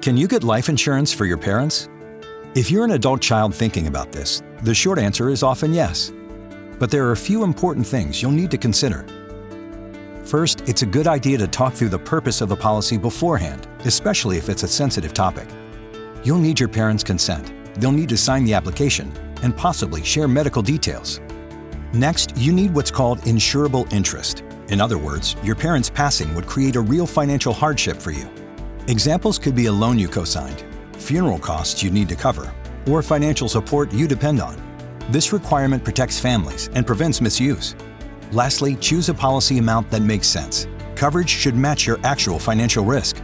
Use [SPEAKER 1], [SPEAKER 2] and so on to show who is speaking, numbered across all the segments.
[SPEAKER 1] Can you get life insurance for your parents? If you're an adult child thinking about this, the short answer is often yes. But there are a few important things you'll need to consider. First, it's a good idea to talk through the purpose of the policy beforehand, especially if it's a sensitive topic. You'll need your parents' consent. They'll need to sign the application and possibly share medical details. Next, you need what's called insurable interest. In other words, your parents' passing would create a real financial hardship for you. Examples could be a loan you co-signed, funeral costs you need to cover, or financial support you depend on. This requirement protects families and prevents misuse. Lastly, choose a policy amount that makes sense. Coverage should match your actual financial risk.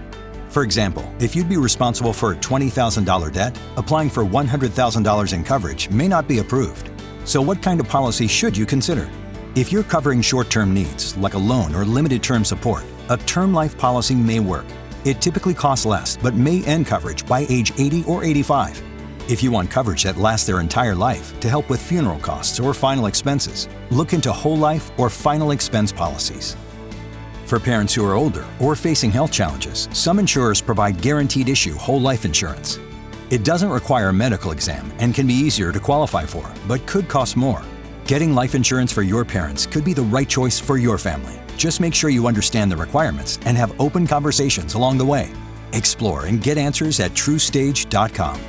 [SPEAKER 1] For example, if you'd be responsible for a $20,000 debt, applying for $100,000 in coverage may not be approved. So what kind of policy should you consider? If you're covering short-term needs, like a loan or limited-term support, a term life policy may work. It typically costs less, but may end coverage by age 80 or 85. If you want coverage that lasts their entire life to help with funeral costs or final expenses, look into whole life or final expense policies. For parents who are older or facing health challenges, some insurers provide guaranteed issue whole life insurance. It doesn't require a medical exam and can be easier to qualify for, but could cost more. Getting life insurance for your parents could be the right choice for your family. Just make sure you understand the requirements and have open conversations along the way. Explore and get answers at TruStage.com.